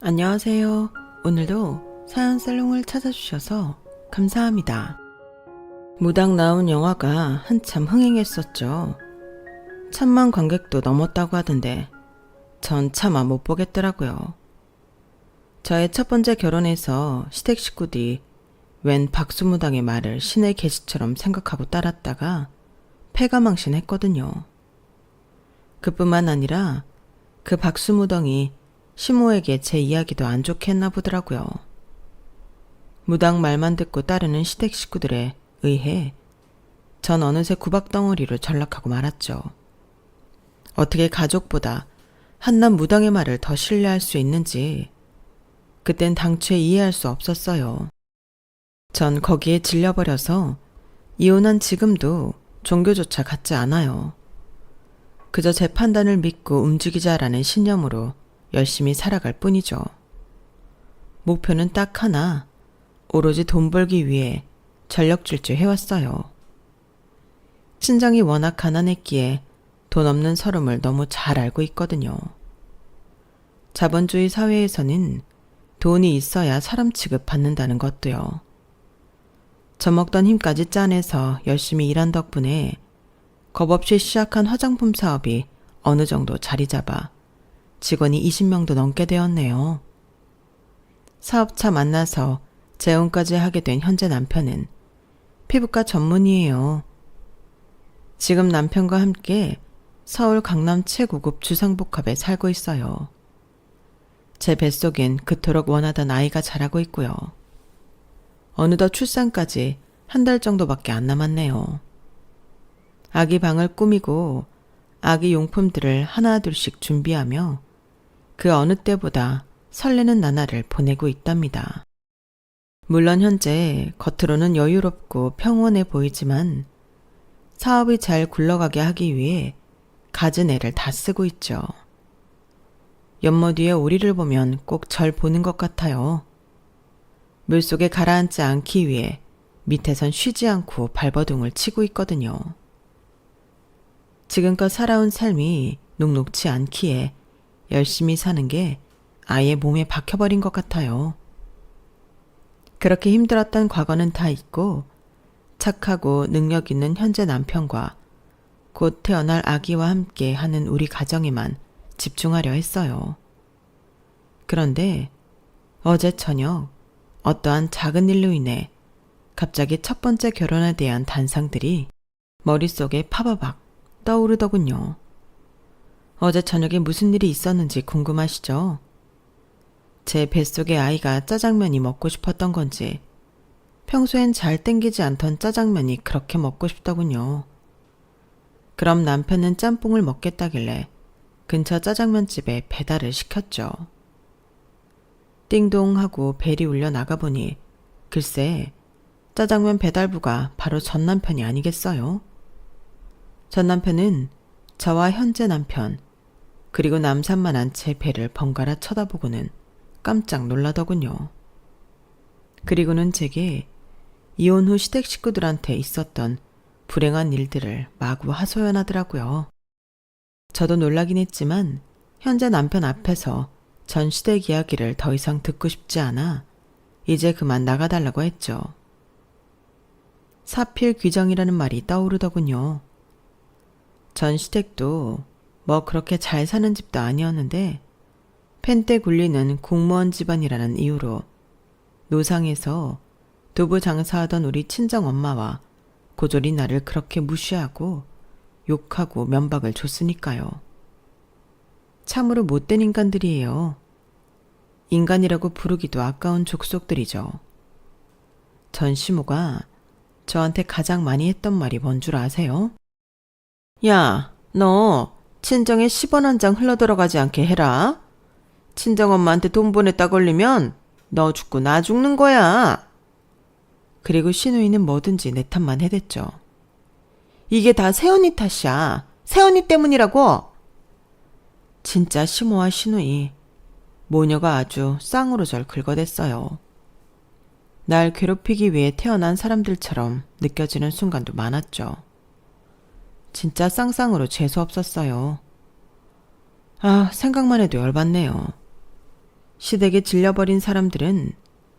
안녕하세요. 오늘도 사연 살롱을 찾아주셔서 감사합니다. 무당 나온 영화가 한참 흥행했었죠. 1000만 관객도 넘었다고 하던데 전 차마 못 보겠더라고요. 저의 첫 번째 결혼에서 시댁 식구들이 웬 박수무당의 말을 신의 계시처럼 생각하고 따랐다가 패가망신했거든요. 그뿐만 아니라 그 박수무당이 시모에게 제 이야기도 안 좋게 했나 보더라고요. 무당 말만 듣고 따르는 시댁 식구들에 의해 전 어느새 구박덩어리로 전락하고 말았죠. 어떻게 가족보다 한낱 무당의 말을 더 신뢰할 수 있는지 그땐 당최 이해할 수 없었어요. 전 거기에 질려버려서 이혼한 지금도 종교조차 갖지 않아요. 그저 제 판단을 믿고 움직이자라는 신념으로 열심히 살아갈 뿐이죠. 목표는 딱 하나, 오로지 돈 벌기 위해 전력질주 해왔어요. 친정이 워낙 가난했기에 돈 없는 서름을 너무 잘 알고 있거든요. 자본주의 사회에서는 돈이 있어야 사람 취급받는다는 것도요. 젖먹던 힘까지 짜내서 열심히 일한 덕분에 겁없이 시작한 화장품 사업이 어느 정도 자리 잡아 직원이 20명도 넘게 되었네요. 사업차 만나서 재혼까지 하게 된 현재 남편은 피부과 전문의예요. 지금 남편과 함께 서울 강남 최고급 주상복합에 살고 있어요. 제 뱃속엔 그토록 원하던 아이가 자라고 있고요. 어느덧 출산까지 한 달 정도밖에 안 남았네요. 아기 방을 꾸미고 아기 용품들을 하나둘씩 준비하며 그 어느 때보다 설레는 나날을 보내고 있답니다. 물론 현재 겉으로는 여유롭고 평온해 보이지만 사업이 잘 굴러가게 하기 위해 갖은 애를 다 쓰고 있죠. 연못 위에 오리를 보면 꼭 절 보는 것 같아요. 물속에 가라앉지 않기 위해 밑에선 쉬지 않고 발버둥을 치고 있거든요. 지금껏 살아온 삶이 녹록지 않기에 열심히 사는 게 아예 몸에 박혀버린 것 같아요. 그렇게 힘들었던 과거는 다 잊고 착하고 능력 있는 현재 남편과 곧 태어날 아기와 함께 하는 우리 가정에만 집중하려 했어요. 그런데 어제 저녁 어떠한 작은 일로 인해 갑자기 첫 번째 결혼에 대한 단상들이 머릿속에 파바박 떠오르더군요. 어제 저녁에 무슨 일이 있었는지 궁금하시죠? 제 뱃속의 아이가 짜장면이 먹고 싶었던 건지 평소엔 잘 땡기지 않던 짜장면이 그렇게 먹고 싶더군요. 그럼 남편은 짬뽕을 먹겠다길래 근처 짜장면집에 배달을 시켰죠. 띵동 하고 벨이 울려 나가보니 글쎄 짜장면 배달부가 바로 전 남편이 아니겠어요? 전 남편은 저와 현재 남편 그리고 남산만한 제 배를 번갈아 쳐다보고는 깜짝 놀라더군요. 그리고는 제게 이혼 후 시댁 식구들한테 있었던 불행한 일들을 마구 하소연하더라고요. 저도 놀라긴 했지만 현재 남편 앞에서 전 시댁 이야기를 더 이상 듣고 싶지 않아 이제 그만 나가달라고 했죠. 사필귀정이라는 말이 떠오르더군요. 전 시댁도 뭐 그렇게 잘 사는 집도 아니었는데 펜때 굴리는 공무원 집안이라는 이유로 노상에서 두부 장사하던 우리 친정엄마와 고졸이 나를 그렇게 무시하고 욕하고 면박을 줬으니까요. 참으로 못된 인간들이에요. 인간이라고 부르기도 아까운 족속들이죠. 전 시모가 저한테 가장 많이 했던 말이 뭔 줄 아세요? 야, 너 친정에 10원 한 장 흘러들어가지 않게 해라. 친정엄마한테 돈 보냈다 걸리면 너 죽고 나 죽는 거야. 그리고 시누이는 뭐든지 내 탓만 해댔죠. 이게 다 새언니 탓이야. 새언니 때문이라고. 진짜 시모와 시누이 모녀가 아주 쌍으로 절 긁어댔어요. 날 괴롭히기 위해 태어난 사람들처럼 느껴지는 순간도 많았죠. 진짜 쌍쌍으로 재수 없었어요. 아, 생각만 해도 열받네요. 시댁에 질려버린 사람들은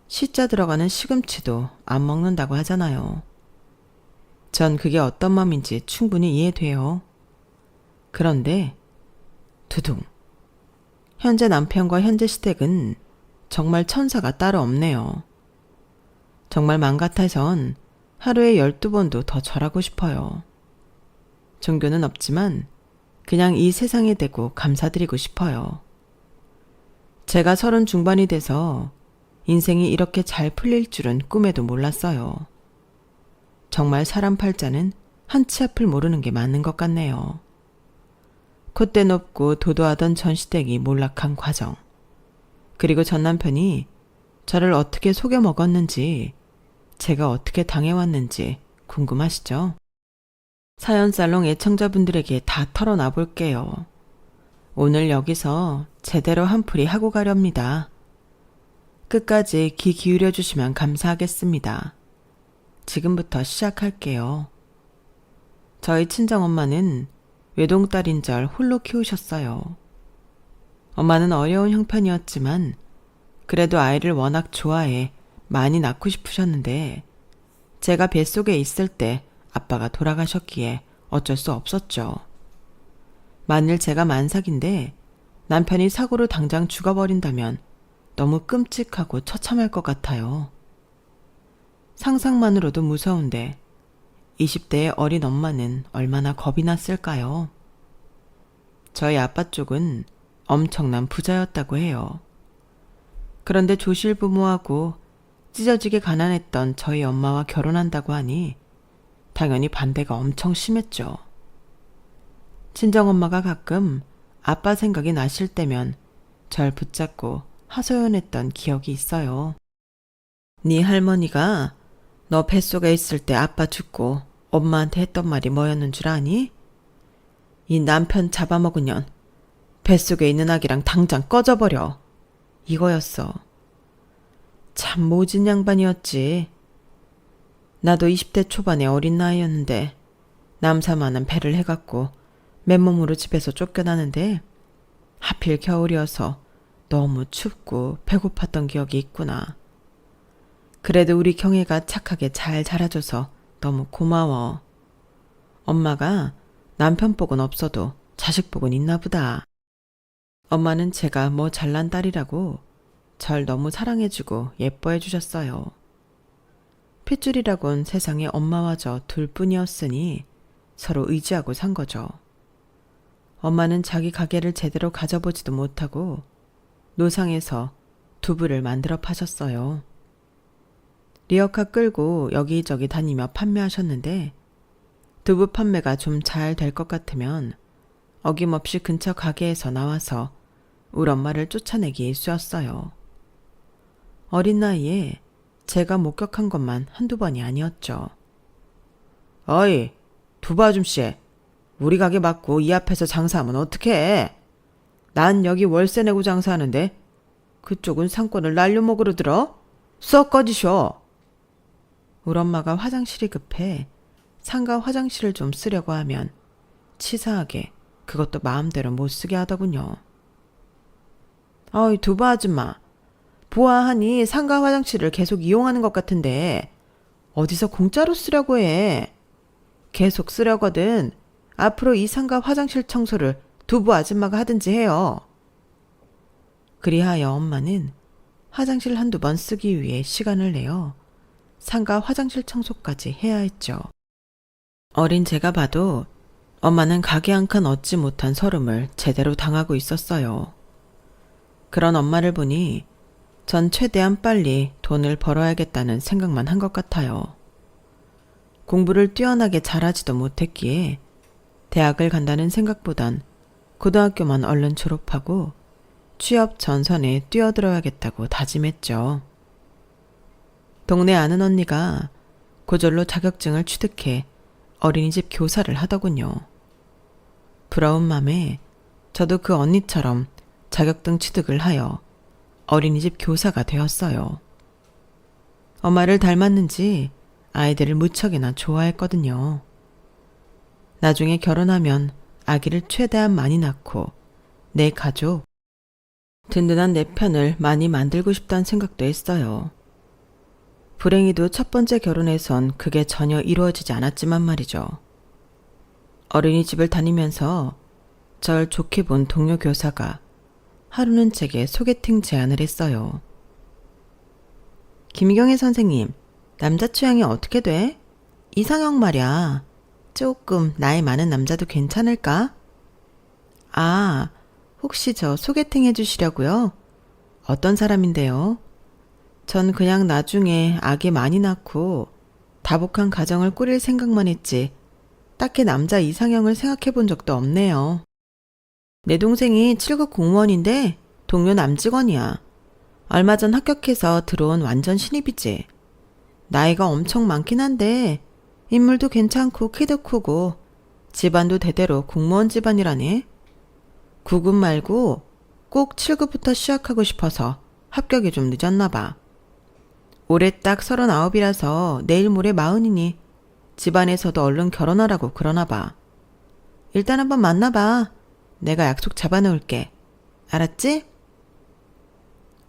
시자 들어가는 시금치도 안 먹는다고 하잖아요. 전 그게 어떤 마음인지 충분히 이해돼요. 그런데 두둥. 현재 남편과 현재 시댁은 정말 천사가 따로 없네요. 정말 맘 같아선 하루에 12번도 더 절하고 싶어요. 종교는 없지만 그냥 이 세상에 대고 감사드리고 싶어요. 제가 30 중반이 돼서 인생이 이렇게 잘 풀릴 줄은 꿈에도 몰랐어요. 정말 사람 팔자는 한치 앞을 모르는 게 맞는 것 같네요. 콧대 높고 도도하던 전 시댁이 몰락한 과정. 그리고 전 남편이 저를 어떻게 속여 먹었는지, 제가 어떻게 당해왔는지 궁금하시죠? 사연살롱 애청자분들에게 다 털어놔 볼게요. 오늘 여기서 제대로 한풀이 하고 가렵니다. 끝까지 귀 기울여 주시면 감사하겠습니다. 지금부터 시작할게요. 저희 친정엄마는 외동딸인절 홀로 키우셨어요. 엄마는 어려운 형편이었지만 그래도 아이를 워낙 좋아해 많이 낳고 싶으셨는데 제가 뱃속에 있을 때 아빠가 돌아가셨기에 어쩔 수 없었죠. 만일 제가 만삭인데 남편이 사고로 당장 죽어버린다면 너무 끔찍하고 처참할 것 같아요. 상상만으로도 무서운데 20대의 어린 엄마는 얼마나 겁이 났을까요? 저희 아빠 쪽은 엄청난 부자였다고 해요. 그런데 조실부모하고 찢어지게 가난했던 저희 엄마와 결혼한다고 하니 당연히 반대가 엄청 심했죠. 친정엄마가 가끔 아빠 생각이 나실 때면 절 붙잡고 하소연했던 기억이 있어요. 네 할머니가 너 뱃속에 있을 때 아빠 죽고 엄마한테 했던 말이 뭐였는 줄 아니? 이 남편 잡아먹은 년 뱃속에 있는 아기랑 당장 꺼져버려. 이거였어. 참 모진 양반이었지. 나도 20대 초반의 어린 나이였는데 남사만한 배를 해갖고 맨몸으로 집에서 쫓겨나는데 하필 겨울이어서 너무 춥고 배고팠던 기억이 있구나. 그래도 우리 경애가 착하게 잘 자라줘서 너무 고마워. 엄마가 남편 복은 없어도 자식 복은 있나 보다. 엄마는 제가 뭐 잘난 딸이라고 절 너무 사랑해주고 예뻐해 주셨어요. 핏줄이라곤 세상에 엄마와 저 둘뿐이었으니 서로 의지하고 산 거죠. 엄마는 자기 가게를 제대로 가져보지도 못하고 노상에서 두부를 만들어 파셨어요. 리어카 끌고 여기저기 다니며 판매하셨는데 두부 판매가 좀 잘 될 것 같으면 어김없이 근처 가게에서 나와서 우리 엄마를 쫓아내기 일쑤였어요. 어린 나이에 제가 목격한 것만 한두 번이 아니었죠. 어이, 두부 아줌씨, 우리 가게 맞고 이 앞에서 장사하면 어떡해? 난 여기 월세 내고 장사하는데 그쪽은 상권을 날려먹으러 들어? 썩 꺼지쇼. 우리 엄마가 화장실이 급해 상가 화장실을 좀 쓰려고 하면 치사하게 그것도 마음대로 못 쓰게 하더군요. 어이, 두부 아줌마, 보아하니 상가 화장실을 계속 이용하는 것 같은데 어디서 공짜로 쓰려고 해. 계속 쓰려거든 앞으로 이 상가 화장실 청소를 두부 아줌마가 하든지 해요. 그리하여 엄마는 화장실 한두 번 쓰기 위해 시간을 내어 상가 화장실 청소까지 해야 했죠. 어린 제가 봐도 엄마는 가게 한 칸 얻지 못한 서름을 제대로 당하고 있었어요. 그런 엄마를 보니 전 최대한 빨리 돈을 벌어야겠다는 생각만 한 것 같아요. 공부를 뛰어나게 잘하지도 못했기에 대학을 간다는 생각보단 고등학교만 얼른 졸업하고 취업 전선에 뛰어들어야겠다고 다짐했죠. 동네 아는 언니가 고졸로 자격증을 취득해 어린이집 교사를 하더군요. 부러운 맘에 저도 그 언니처럼 자격증 취득을 하여 어린이집 교사가 되었어요. 엄마를 닮았는지 아이들을 무척이나 좋아했거든요. 나중에 결혼하면 아기를 최대한 많이 낳고 내 가족, 든든한 내 편을 많이 만들고 싶다는 생각도 했어요. 불행히도 첫 번째 결혼에선 그게 전혀 이루어지지 않았지만 말이죠. 어린이집을 다니면서 절 좋게 본 동료 교사가 하루는 제게 소개팅 제안을 했어요. 김경애 선생님, 남자 취향이 어떻게 돼? 이상형 말이야. 조금 나이 많은 남자도 괜찮을까? 아, 혹시 저 소개팅 해주시려고요? 어떤 사람인데요? 전 그냥 나중에 아기 많이 낳고 다복한 가정을 꾸릴 생각만 했지 딱히 남자 이상형을 생각해 본 적도 없네요. 내 동생이 7급 공무원인데 동료 남직원이야. 얼마 전 합격해서 들어온 완전 신입이지. 나이가 엄청 많긴 한데 인물도 괜찮고 키도 크고 집안도 대대로 공무원 집안이라네. 9급 말고 꼭 7급부터 시작하고 싶어서 합격이 좀 늦었나 봐. 올해 딱 39이라서 내일 모레 40이니 집안에서도 얼른 결혼하라고 그러나 봐. 일단 한번 만나봐. 내가 약속 잡아놓을게. 알았지?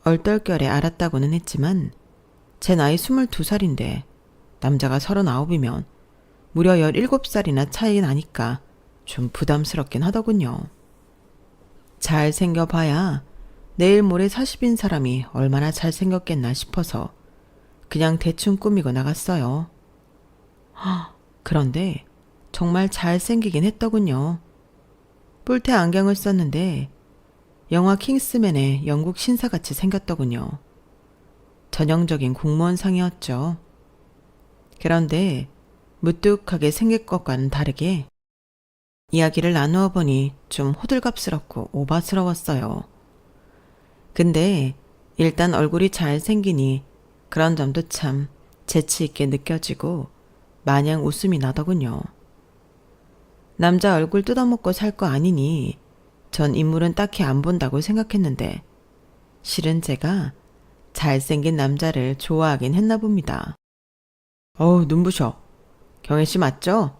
얼떨결에 알았다고는 했지만 제 나이 22살인데 남자가 39이면 무려 17살이나 차이 나니까 좀 부담스럽긴 하더군요. 잘생겨봐야 내일 모레 40인 사람이 얼마나 잘생겼겠나 싶어서 그냥 대충 꾸미고 나갔어요. 그런데 정말 잘생기긴 했더군요. 뿔테 안경을 썼는데 영화 킹스맨의 영국 신사같이 생겼더군요. 전형적인 공무원상이었죠. 그런데 무뚝하게 생길 것과는 다르게 이야기를 나누어 보니 좀 호들갑스럽고 오바스러웠어요. 근데 일단 얼굴이 잘생기니 그런 점도 참 재치있게 느껴지고 마냥 웃음이 나더군요. 남자 얼굴 뜯어먹고 살 거 아니니 전 인물은 딱히 안 본다고 생각했는데 실은 제가 잘생긴 남자를 좋아하긴 했나 봅니다. 어우, 눈부셔. 경혜씨 맞죠?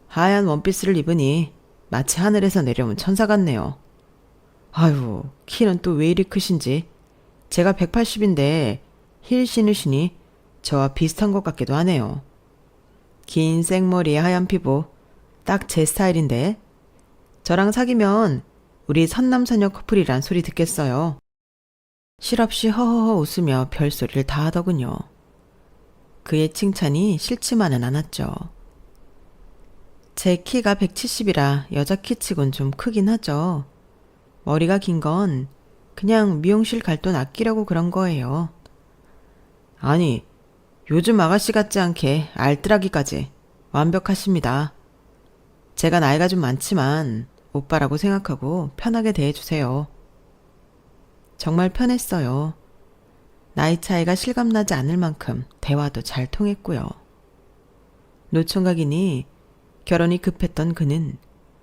하얀 원피스를 입으니 마치 하늘에서 내려온 천사 같네요. 아유, 키는 또 왜 이리 크신지. 제가 180인데 힐 신으시니 저와 비슷한 것 같기도 하네요. 긴 생머리에 하얀 피부, 딱 제 스타일인데 저랑 사귀면 우리 선남선녀 커플이란 소리 듣겠어요. 실없이 허허허 웃으며 별소리를 다 하더군요. 그의 칭찬이 싫지만은 않았죠. 제 키가 170이라 여자 키치곤 좀 크긴 하죠. 머리가 긴 건 그냥 미용실 갈 돈 아끼려고 그런 거예요. 아니, 요즘 아가씨 같지 않게 알뜰하기까지 완벽하십니다. 제가 나이가 좀 많지만 오빠라고 생각하고 편하게 대해주세요. 정말 편했어요. 나이 차이가 실감나지 않을 만큼 대화도 잘 통했고요. 노총각이니 결혼이 급했던 그는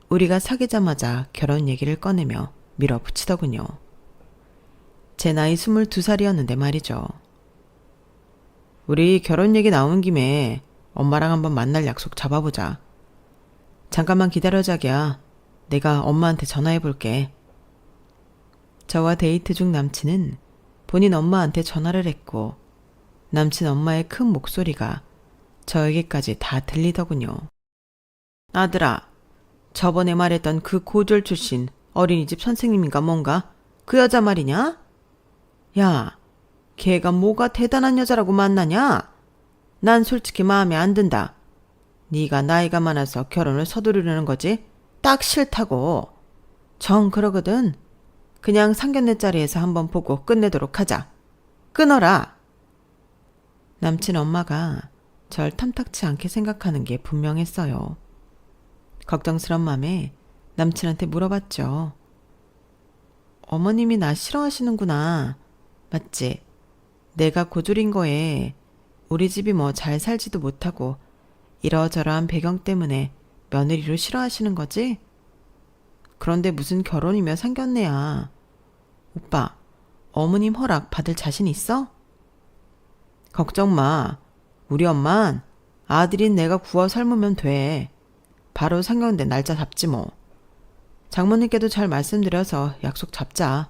우리가 사귀자마자 결혼 얘기를 꺼내며 밀어붙이더군요. 제 나이 22살이었는데 말이죠. 우리 결혼 얘기 나온 김에 엄마랑 한번 만날 약속 잡아보자. 잠깐만 기다려 자기야. 내가 엄마한테 전화해볼게. 저와 데이트 중 남친은 본인 엄마한테 전화를 했고 남친 엄마의 큰 목소리가 저에게까지 다 들리더군요. 아들아, 저번에 말했던 그 고졸 출신 어린이집 선생님인가 뭔가 그 여자 말이냐? 야, 걔가 뭐가 대단한 여자라고 만나냐? 난 솔직히 마음에 안 든다. 네가 나이가 많아서 결혼을 서두르려는 거지? 딱 싫다고. 정 그러거든. 그냥 상견례 자리에서 한번 보고 끝내도록 하자. 끊어라. 남친 엄마가 절 탐탁치 않게 생각하는 게 분명했어요. 걱정스런 맘에 남친한테 물어봤죠. 어머님이 나 싫어하시는구나. 맞지? 내가 고졸인 거에 우리 집이 뭐 잘 살지도 못하고 이러저러한 배경 때문에 며느리를 싫어하시는 거지? 그런데 무슨 결혼이며 상견례야. 오빠, 어머님 허락 받을 자신 있어? 걱정 마. 우리 엄만 아들인 내가 구워 삶으면 돼. 바로 상견례 날짜 잡지 뭐. 장모님께도 잘 말씀드려서 약속 잡자.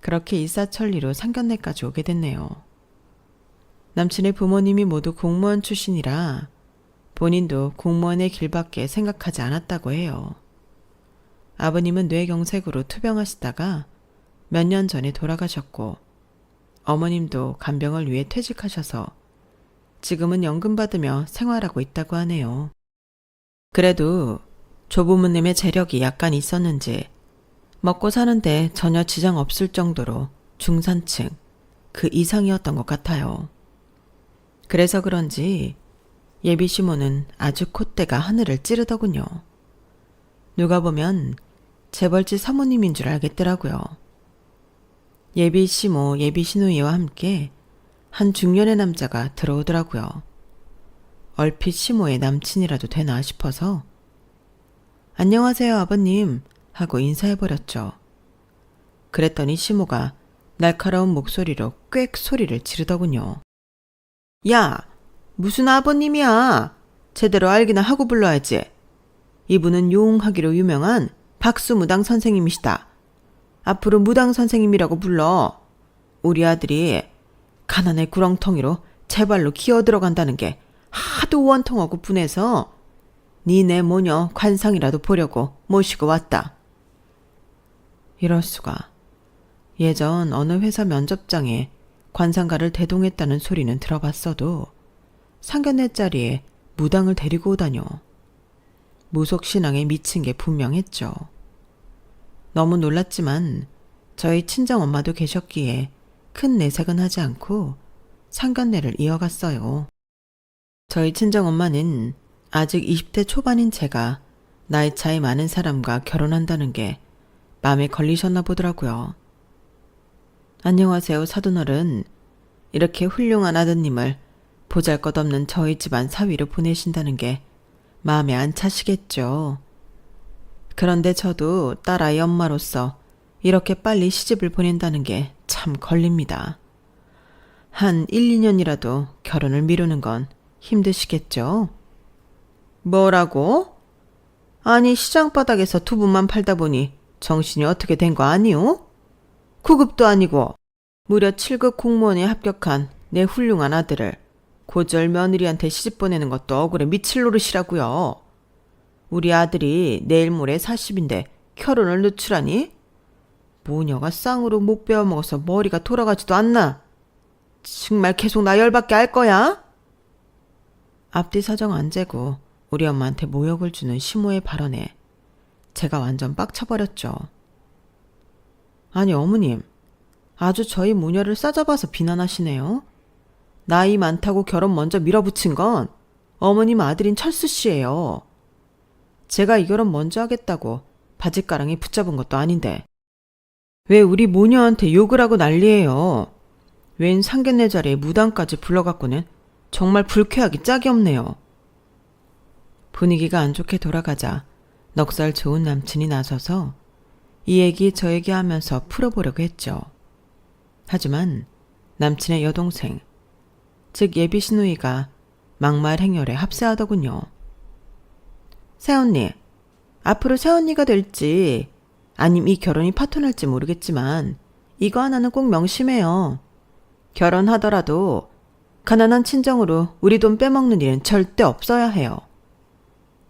그렇게 일사천리로 상견례까지 오게 됐네요. 남친의 부모님이 모두 공무원 출신이라 본인도 공무원의 길밖에 생각하지 않았다고 해요. 아버님은 뇌경색으로 투병하시다가 몇 년 전에 돌아가셨고 어머님도 간병을 위해 퇴직하셔서 지금은 연금 받으며 생활하고 있다고 하네요. 그래도 조부모님의 재력이 약간 있었는지 먹고 사는데 전혀 지장 없을 정도로 중산층, 그 이상이었던 것 같아요. 그래서 그런지 예비 시모는 아주 콧대가 하늘을 찌르더군요. 누가 보면 재벌집 사모님인 줄 알겠더라고요. 예비 시모, 예비 시누이와 함께 한 중년의 남자가 들어오더라고요. 얼핏 시모의 남친이라도 되나 싶어서 안녕하세요 아버님 하고 인사해버렸죠. 그랬더니 시모가 날카로운 목소리로 꽥 소리를 지르더군요. 야, 무슨 아버님이야. 제대로 알기나 하고 불러야지. 이분은 용하기로 유명한 박수무당 선생님이시다. 앞으로 무당 선생님이라고 불러. 우리 아들이 가난의 구렁텅이로 제발로 기어들어간다는 게 하도 원통하고 분해서 니네 모녀 관상이라도 보려고 모시고 왔다. 이럴 수가. 예전 어느 회사 면접장에 관상가를 대동했다는 소리는 들어봤어도 상견례 자리에 무당을 데리고 오다뇨. 무속신앙에 미친 게 분명했죠. 너무 놀랐지만 저희 친정엄마도 계셨기에 큰 내색은 하지 않고 상견례를 이어갔어요. 저희 친정엄마는 아직 20대 초반인 제가 나이 차이 많은 사람과 결혼한다는 게 마음에 걸리셨나 보더라고요. 안녕하세요 사돈어른. 이렇게 훌륭한 아드님을 보잘것없는 저희 집안 사위로 보내신다는 게 마음에 안 차시겠죠. 그런데 저도 딸아이 엄마로서 이렇게 빨리 시집을 보낸다는 게 참 걸립니다. 한 1, 2년이라도 결혼을 미루는 건 힘드시겠죠? 뭐라고? 아니 시장바닥에서 두부만 팔다 보니 정신이 어떻게 된 거 아니오? 9급도 아니고 무려 7급 공무원에 합격한 내 훌륭한 아들을 고절 며느리한테 시집 보내는 것도 억울해 미칠 노릇이라고요. 우리 아들이 내일 모레 40인데 결혼을 늦추라니? 모녀가 쌍으로 못 베어먹어서 머리가 돌아가지도 않나? 정말 계속 나 열받게 할 거야? 앞뒤 사정 안 재고 우리 엄마한테 모욕을 주는 시모의 발언에 제가 완전 빡쳐버렸죠. 아니 어머님, 아주 저희 모녀를 싸잡아서 비난하시네요. 나이 많다고 결혼 먼저 밀어붙인 건 어머님 아들인 철수 씨예요. 제가 이 결혼 먼저 하겠다고 바짓가랑이 붙잡은 것도 아닌데 왜 우리 모녀한테 욕을 하고 난리예요. 웬 상견례 자리에 무당까지 불러갖고는 정말 불쾌하기 짝이 없네요. 분위기가 안 좋게 돌아가자 넉살 좋은 남친이 나서서 이 얘기 저 얘기 하면서 풀어보려고 했죠. 하지만 남친의 여동생, 즉 예비 시누이가 막말 행렬에 합세하더군요. 새언니, 앞으로 새언니가 될지 아님 이 결혼이 파토날지 모르겠지만 이거 하나는 꼭 명심해요. 결혼하더라도 가난한 친정으로 우리 돈 빼먹는 일은 절대 없어야 해요.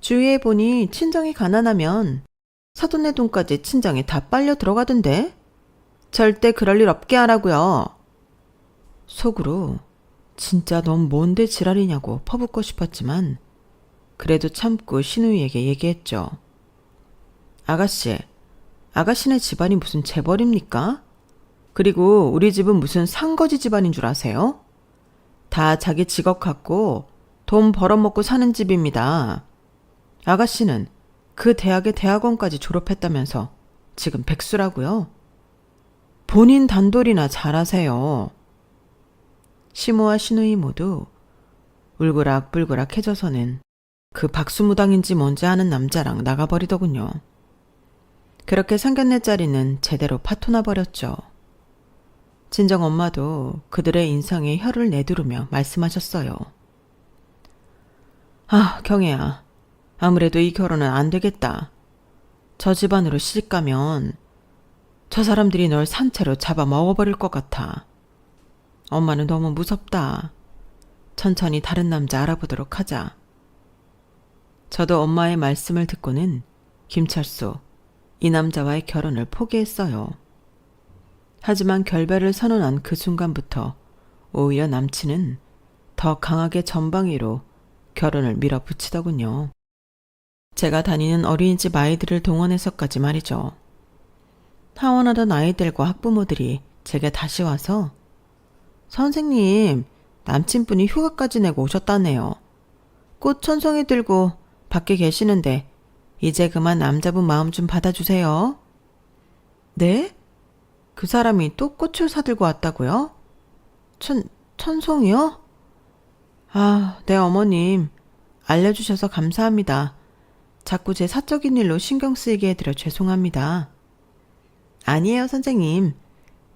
주위에 보니 친정이 가난하면 사돈네 돈까지 친정에 다 빨려 들어가던데 절대 그럴 일 없게 하라고요. 속으로 진짜 넌 뭔데 지랄이냐고 퍼붓고 싶었지만 그래도 참고 시누이에게 얘기했죠. 아가씨네 집안이 무슨 재벌입니까? 그리고 우리 집은 무슨 상거지 집안인 줄 아세요? 다 자기 직업 갖고 돈 벌어먹고 사는 집입니다. 아가씨는 그 대학의 대학원까지 졸업했다면서 지금 백수라고요? 본인 단돌이나 잘하세요. 시모와 시누이 모두 울그락불그락해져서는 그 박수무당인지 뭔지 아는 남자랑 나가버리더군요. 그렇게 상견례 자리는 제대로 파토나 버렸죠. 친정엄마도 그들의 인상에 혀를 내두르며 말씀하셨어요. 아, 경애야. 아무래도 이 결혼은 안 되겠다. 저 집안으로 시집가면 저 사람들이 널 산채로 잡아 먹어버릴 것 같아. 엄마는 너무 무섭다. 천천히 다른 남자 알아보도록 하자. 저도 엄마의 말씀을 듣고는 김철수, 이 남자와의 결혼을 포기했어요. 하지만 결별을 선언한 그 순간부터 오히려 남친은 더 강하게 전방위로 결혼을 밀어붙이더군요. 제가 다니는 어린이집 아이들을 동원해서까지 말이죠. 하원하던 아이들과 학부모들이 제게 다시 와서 선생님, 남친분이 휴가까지 내고 오셨다네요. 꽃 천송이 들고 밖에 계시는데 이제 그만 남자분 마음 좀 받아주세요. 네? 그 사람이 또 꽃을 사들고 왔다고요? 천송이요? 아, 네 어머님. 알려주셔서 감사합니다. 자꾸 제 사적인 일로 신경 쓰이게 해드려 죄송합니다. 아니에요, 선생님.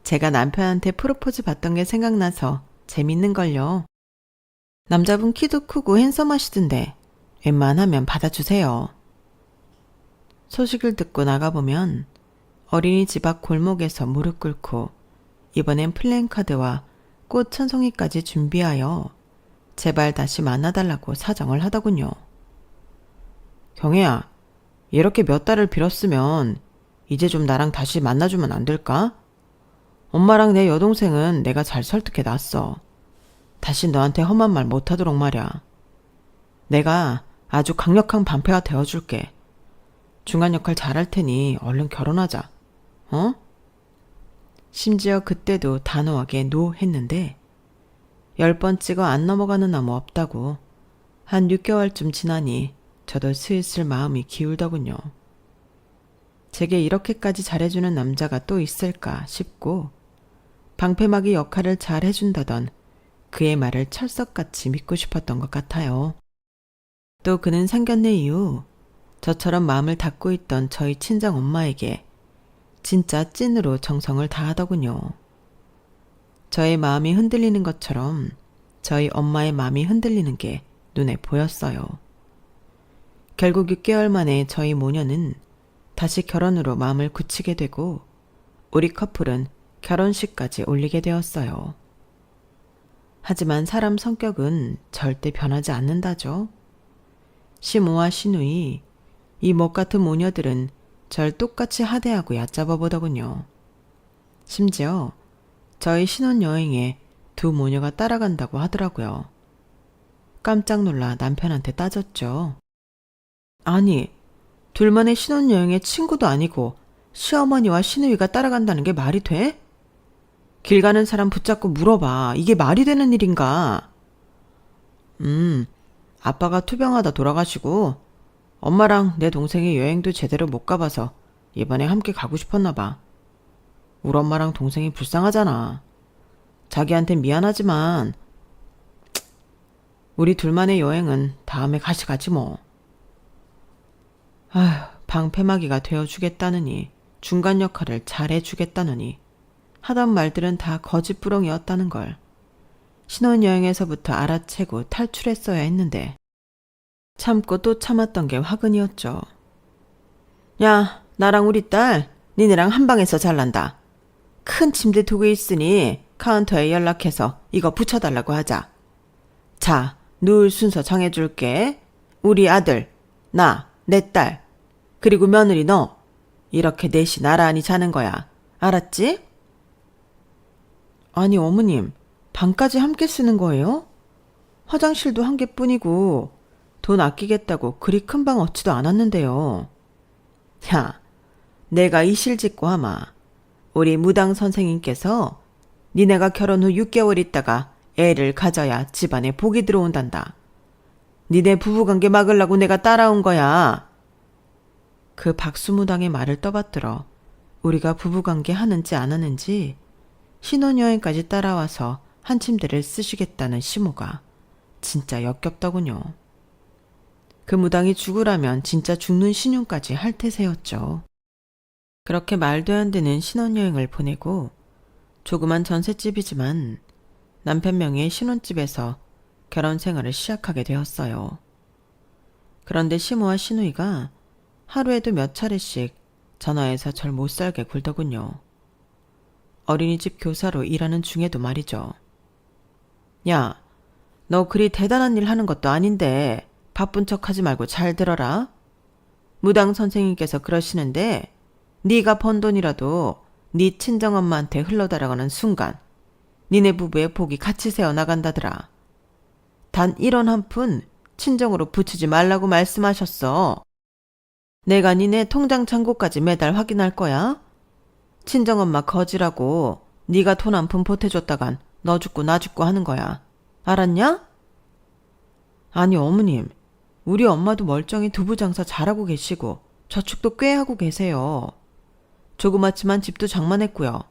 제가 남편한테 프로포즈 받던 게 생각나서 재밌는걸요. 남자분 키도 크고 핸섬하시던데 웬만하면 받아주세요. 소식을 듣고 나가보면 어린이집 앞 골목에서 무릎 꿇고 이번엔 플랜카드와 꽃 천송이까지 준비하여 제발 다시 만나달라고 사정을 하더군요. 경혜야, 이렇게 몇 달을 빌었으면 이제 좀 나랑 다시 만나주면 안 될까? 엄마랑 내 여동생은 내가 잘 설득해 놨어. 다시 너한테 험한 말 못하도록 말이야. 내가 아주 강력한 반패가 되어줄게. 중간 역할 잘할 테니 얼른 결혼하자. 어? 심지어 그때도 단호하게 노 했는데 10번 찍어 안 넘어가는 나무 없다고. 한 6개월쯤 지나니 저도 슬슬 마음이 기울더군요. 제게 이렇게까지 잘해주는 남자가 또 있을까 싶고 방패막이 역할을 잘 해준다던 그의 말을 철석같이 믿고 싶었던 것 같아요. 또 그는 상견례 이후 저처럼 마음을 닫고 있던 저희 친정 엄마에게 진짜 찐으로 정성을 다하더군요. 저의 마음이 흔들리는 것처럼 저희 엄마의 마음이 흔들리는 게 눈에 보였어요. 결국 6개월 만에 저희 모녀는 다시 결혼으로 마음을 굳히게 되고 우리 커플은 결혼식까지 올리게 되었어요. 하지만 사람 성격은 절대 변하지 않는다죠. 시모와 시누이, 이 못같은 모녀들은 절 똑같이 하대하고 얕잡아 보더군요. 심지어 저희 신혼여행에 두 모녀가 따라간다고 하더라고요. 깜짝 놀라 남편한테 따졌죠. 아니, 둘만의 신혼여행에 친구도 아니고 시어머니와 시누이가 따라간다는 게 말이 돼? 길 가는 사람 붙잡고 물어봐. 이게 말이 되는 일인가? 아빠가 투병하다 돌아가시고 엄마랑 내 동생이 여행도 제대로 못 가봐서 이번에 함께 가고 싶었나 봐. 우리 엄마랑 동생이 불쌍하잖아. 자기한텐 미안하지만 우리 둘만의 여행은 다음에 가지 뭐. 아휴, 방패막이가 되어주겠다느니 중간 역할을 잘해주겠다느니 하던 말들은 다 거짓부렁이었다는 걸 신혼여행에서부터 알아채고 탈출했어야 했는데 참고 또 참았던 게 화근이었죠. 야, 나랑 우리 딸 니네랑 한 방에서 잘난다. 큰 침대 2개 있으니 카운터에 연락해서 이거 붙여달라고 하자. 자, 누울 순서 정해줄게. 우리 아들, 나, 내 딸, 그리고 며느리 너. 이렇게 넷이 나란히 자는 거야. 알았지? 아니 어머님, 방까지 함께 쓰는 거예요? 화장실도 한 개뿐이고 돈 아끼겠다고 그리 큰 방 얻지도 않았는데요. 야, 내가 이실 짓고 하마. 우리 무당 선생님께서 니네가 결혼 후 6개월 있다가 애를 가져야 집안에 복이 들어온단다. 니네 부부관계 막으려고 내가 따라온 거야. 그 박수무당의 말을 떠받들어 우리가 부부관계 하는지 안 하는지 신혼여행까지 따라와서 한 침대를 쓰시겠다는 시모가 진짜 역겹더군요. 그 무당이 죽으라면 진짜 죽는 신용까지 할 태세였죠. 그렇게 말도 안 되는 신혼여행을 보내고 조그만 전셋집이지만 남편 명의의 신혼집에서 결혼 생활을 시작하게 되었어요. 그런데 시모와 시누이가 하루에도 몇 차례씩 전화해서 절 못살게 굴더군요. 어린이집 교사로 일하는 중에도 말이죠. 야, 너 그리 대단한 일 하는 것도 아닌데 바쁜 척 하지 말고 잘 들어라. 무당 선생님께서 그러시는데 네가 번 돈이라도 네 친정엄마한테 흘러들어가는 순간 니네 부부의 복이 같이 새어나간다더라. 단 1원 한 푼 친정으로 붙이지 말라고 말씀하셨어. 내가 니네 통장 잔고까지 매달 확인할 거야. 친정엄마 거지라고 네가 돈 한 푼 보태줬다간 너 죽고 나 죽고 하는 거야. 알았냐? 아니 어머님, 우리 엄마도 멀쩡히 두부 장사 잘하고 계시고 저축도 꽤 하고 계세요. 조그맣지만 집도 장만했고요.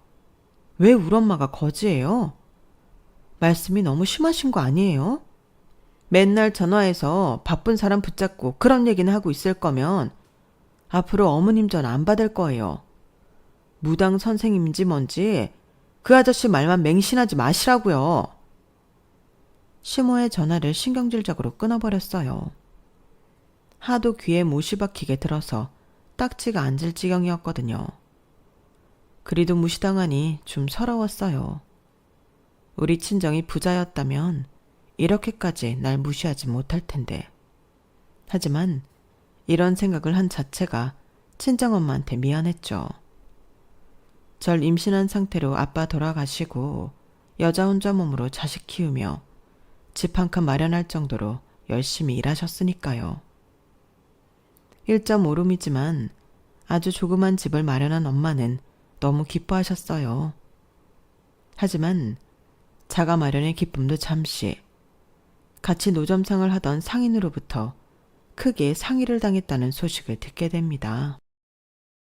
왜 우리 엄마가 거지예요? 말씀이 너무 심하신 거 아니에요? 맨날 전화해서 바쁜 사람 붙잡고 그런 얘기는 하고 있을 거면 앞으로 어머님 전 안 받을 거예요. 무당 선생님인지 뭔지 그 아저씨 말만 맹신하지 마시라고요. 시모의 전화를 신경질적으로 끊어버렸어요. 하도 귀에 못이 박히게 들어서 딱지가 앉을 지경이었거든요. 그리도 무시당하니 좀 서러웠어요. 우리 친정이 부자였다면 이렇게까지 날 무시하지 못할 텐데. 하지만 이런 생각을 한 자체가 친정엄마한테 미안했죠. 절 임신한 상태로 아빠 돌아가시고 여자 혼자 몸으로 자식 키우며 집 한 칸 마련할 정도로 열심히 일하셨으니까요. 1.5룸이지만 아주 조그만 집을 마련한 엄마는 너무 기뻐하셨어요. 하지만 자가 마련의 기쁨도 잠시, 같이 노점상을 하던 상인으로부터 크게 상의를 당했다는 소식을 듣게 됩니다.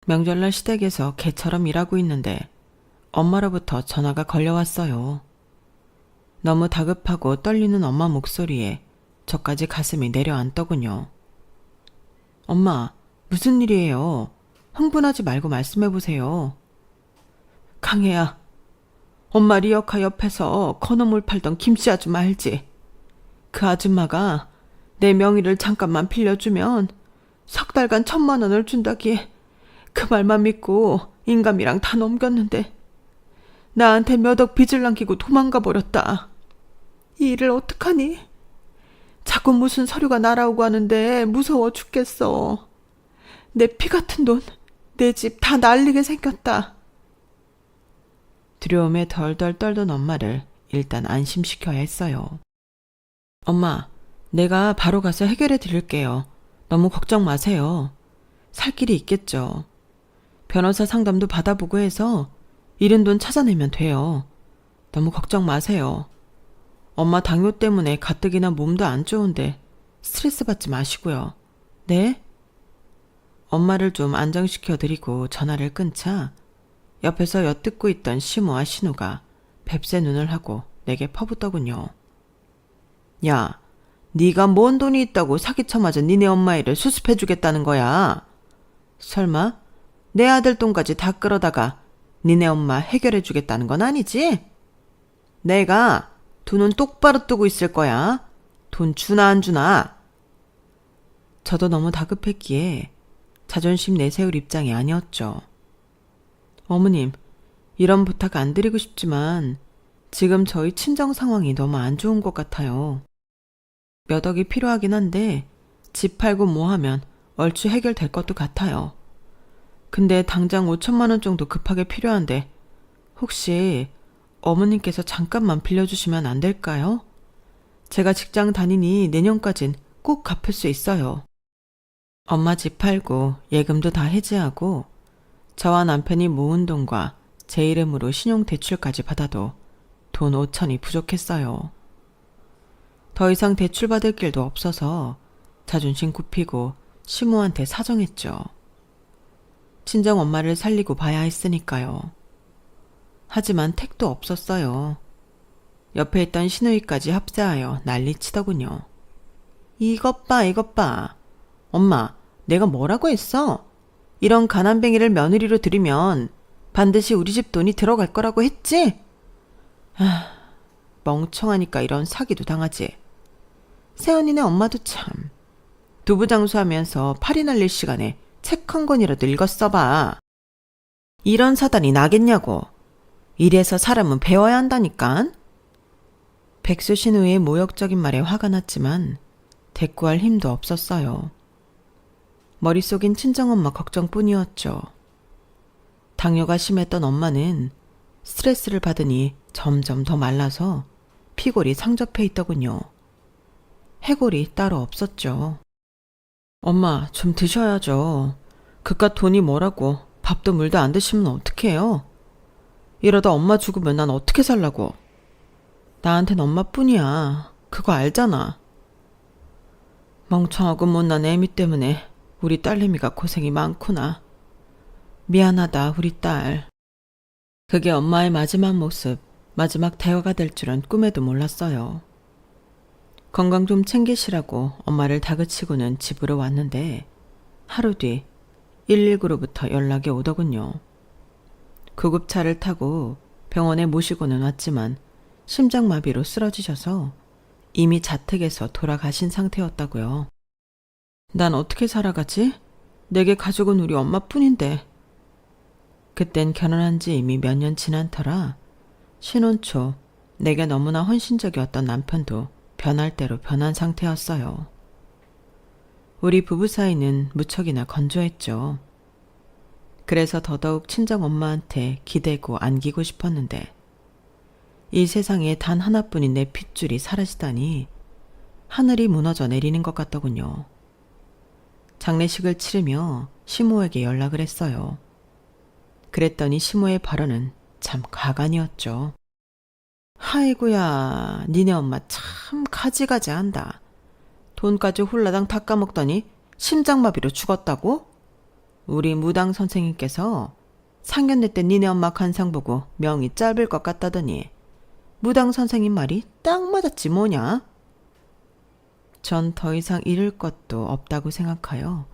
명절날 시댁에서 개처럼 일하고 있는데 엄마로부터 전화가 걸려왔어요. 너무 다급하고 떨리는 엄마 목소리에 저까지 가슴이 내려앉더군요. 엄마, 무슨 일이에요? 흥분하지 말고 말씀해보세요. 강혜야, 엄마 리어카 옆에서 건어물 팔던 김씨 아줌마 알지? 그 아줌마가 내 명의를 잠깐만 빌려주면 석 달간 1,000,000원을 준다기에 그 말만 믿고 인감이랑 다 넘겼는데 나한테 몇 억 빚을 남기고 도망가 버렸다. 이 일을 어떡하니? 자꾸 무슨 서류가 날아오고 하는데 무서워 죽겠어. 내 피 같은 돈, 내 집 다 날리게 생겼다. 두려움에 덜덜 떨던 엄마를 일단 안심시켜야 했어요. 엄마, 내가 바로 가서 해결해 드릴게요. 너무 걱정 마세요. 살 길이 있겠죠. 변호사 상담도 받아보고 해서 잃은 돈 찾아내면 돼요. 너무 걱정 마세요. 엄마 당뇨 때문에 가뜩이나 몸도 안 좋은데 스트레스 받지 마시고요. 네? 엄마를 좀 안정시켜드리고 전화를 끊자 옆에서 엿듣고 있던 시모와 신우가 뱁새 눈을 하고 내게 퍼붓더군요. 야, 네가 뭔 돈이 있다고 사기쳐맞은 니네 엄마 일을 수습해주겠다는 거야? 설마 내 아들 돈까지 다 끌어다가 니네 엄마 해결해주겠다는 건 아니지? 내가 두 눈 똑바로 뜨고 있을 거야. 돈 주나 안 주나? 저도 너무 다급했기에 자존심 내세울 입장이 아니었죠. 어머님, 이런 부탁 안 드리고 싶지만 지금 저희 친정 상황이 너무 안 좋은 것 같아요. 몇 억이 필요하긴 한데 집 팔고 뭐 하면 얼추 해결될 것도 같아요. 근데 당장 5,000,000원 정도 급하게 필요한데 혹시 어머님께서 잠깐만 빌려주시면 안 될까요? 제가 직장 다니니 내년까진 꼭 갚을 수 있어요. 엄마 집 팔고 예금도 다 해지하고 저와 남편이 모은 돈과 제 이름으로 신용대출까지 받아도 돈 5,000이 부족했어요. 더 이상 대출 받을 길도 없어서 자존심 굽히고 시모한테 사정했죠. 친정 엄마를 살리고 봐야 했으니까요. 하지만 택도 없었어요. 옆에 있던 시누이까지 합세하여 난리치더군요. 이것 봐, 이것 봐. 엄마, 내가 뭐라고 했어? 이런 가난뱅이를 며느리로 들이면 반드시 우리 집 돈이 들어갈 거라고 했지? 멍청하니까 이런 사기도 당하지. 새언니네 엄마도 참. 두부 장수하면서 팔이 날릴 시간에 책 한 권이라도 읽었어봐. 이런 사단이 나겠냐고. 이래서 사람은 배워야 한다니깐. 백수 신우의 모욕적인 말에 화가 났지만 대꾸할 힘도 없었어요. 머릿속엔 친정엄마 걱정뿐이었죠. 당뇨가 심했던 엄마는 스트레스를 받으니 점점 더 말라서 피골이 상접해 있더군요. 해골이 따로 없었죠. 엄마, 좀 드셔야죠. 그깟 돈이 뭐라고 밥도 물도 안 드시면 어떡해요? 이러다 엄마 죽으면 난 어떻게 살라고. 나한텐 엄마뿐이야. 그거 알잖아. 멍청하고 못난 애미 때문에 우리 딸내미가 고생이 많구나. 미안하다, 우리 딸. 그게 엄마의 마지막 모습, 마지막 대화가 될 줄은 꿈에도 몰랐어요. 건강 좀 챙기시라고 엄마를 다그치고는 집으로 왔는데 하루 뒤 119로부터 연락이 오더군요. 구급차를 타고 병원에 모시고는 왔지만 심장마비로 쓰러지셔서 이미 자택에서 돌아가신 상태였다고요. 난 어떻게 살아가지? 내게 가족은 우리 엄마뿐인데. 그땐 결혼한 지 이미 몇 년 지난 터라 신혼 초 내게 너무나 헌신적이었던 남편도 변할 대로 변한 상태였어요. 우리 부부 사이는 무척이나 건조했죠. 그래서 더더욱 친정엄마한테 기대고 안기고 싶었는데 이 세상에 단 하나뿐인 내 핏줄이 사라지다니 하늘이 무너져 내리는 것 같더군요. 장례식을 치르며 시모에게 연락을 했어요. 그랬더니 시모의 발언은 참 가관이었죠. 아이고야, 니네 엄마 참 가지가지한다. 돈까지 홀라당 다 까먹더니 심장마비로 죽었다고? 우리 무당 선생님께서 상견례 때 니네 엄마 간상 보고 명이 짧을 것 같다더니 무당 선생님 말이 딱 맞았지 뭐냐? 전 더 이상 잃을 것도 없다고 생각하여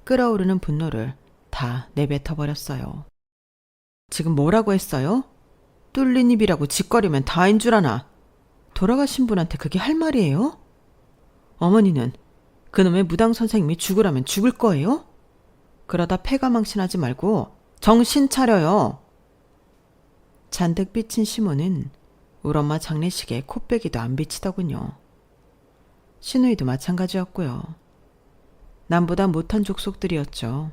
끓어오르는 분노를 다 내뱉어버렸어요. 지금 뭐라고 했어요? 뚫린 입이라고 짓거리면 다인 줄 아나. 돌아가신 분한테 그게 할 말이에요? 어머니는 그놈의 무당 선생님이 죽으라면 죽을 거예요? 그러다 패가망신하지 말고 정신 차려요. 잔뜩 삐친 시모는 우리 엄마 장례식에 코빼기도 안 비치더군요. 시누이도 마찬가지였고요. 남보다 못한 족속들이었죠.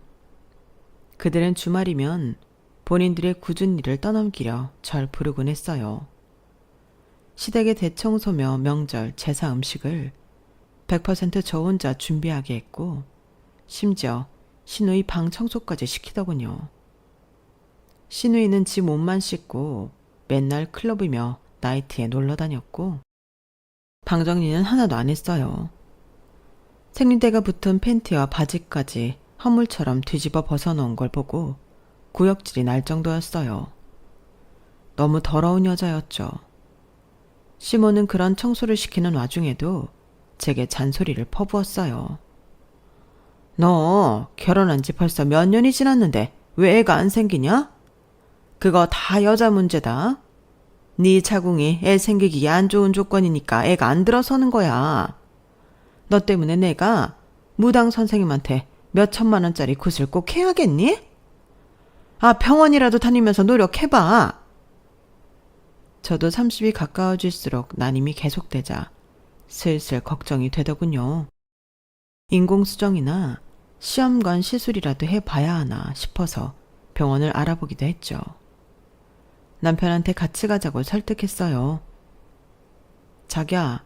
그들은 주말이면 본인들의 굳은 일을 떠넘기려 절 부르곤 했어요. 시댁의 대청소며 명절, 제사 음식을 100% 저 혼자 준비하게 했고 심지어 시누이 방 청소까지 시키더군요. 시누이는 지 몸만 씻고 맨날 클럽이며 나이트에 놀러 다녔고 방 정리는 하나도 안 했어요. 생리대가 붙은 팬티와 바지까지 허물처럼 뒤집어 벗어놓은 걸 보고 구역질이 날 정도였어요. 너무 더러운 여자였죠. 시모는 그런 청소를 시키는 와중에도 제게 잔소리를 퍼부었어요. 너 결혼한 지 벌써 몇 년이 지났는데 왜 애가 안 생기냐? 그거 다 여자 문제다. 네 자궁이 애 생기기 안 좋은 조건이니까 애가 안 들어서는 거야. 너 때문에 내가 무당 선생님한테 몇 천만 원짜리 굿을 꼭 해야겠니? 아, 병원이라도 다니면서 노력해봐. 저도 30이 가까워질수록 난임이 계속되자 슬슬 걱정이 되더군요. 인공수정이나 시험관 시술이라도 해봐야 하나 싶어서 병원을 알아보기도 했죠. 남편한테 같이 가자고 설득했어요. 자기야,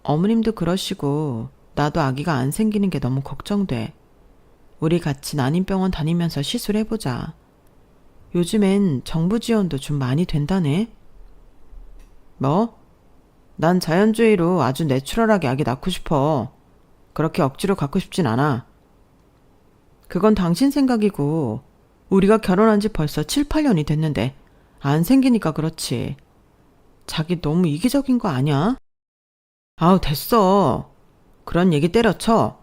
어머님도 그러시고 나도 아기가 안 생기는 게 너무 걱정돼. 우리 같이 난임병원 다니면서 시술해보자. 요즘엔 정부 지원도 좀 많이 된다네. 뭐? 난 자연주의로 아주 내추럴하게 아기 낳고 싶어. 그렇게 억지로 갖고 싶진 않아. 그건 당신 생각이고 우리가 결혼한 지 벌써 7, 8년이 됐는데 안 생기니까 그렇지. 자기 너무 이기적인 거 아니야? 아우, 됐어. 그런 얘기 때려쳐.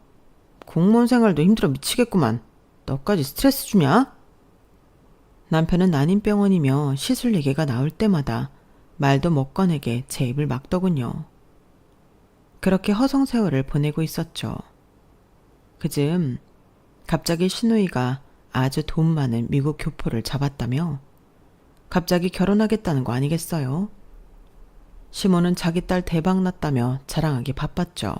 공무원 생활도 힘들어 미치겠구만. 너까지 스트레스 주냐? 남편은 난임병원이며 시술 얘기가 나올 때마다 말도 못 꺼내게 제 입을 막더군요. 그렇게 허송세월을 보내고 있었죠. 그즈음 갑자기 시누이가 아주 돈 많은 미국 교포를 잡았다며 갑자기 결혼하겠다는 거 아니겠어요? 시모는 자기 딸 대박 났다며 자랑하기 바빴죠.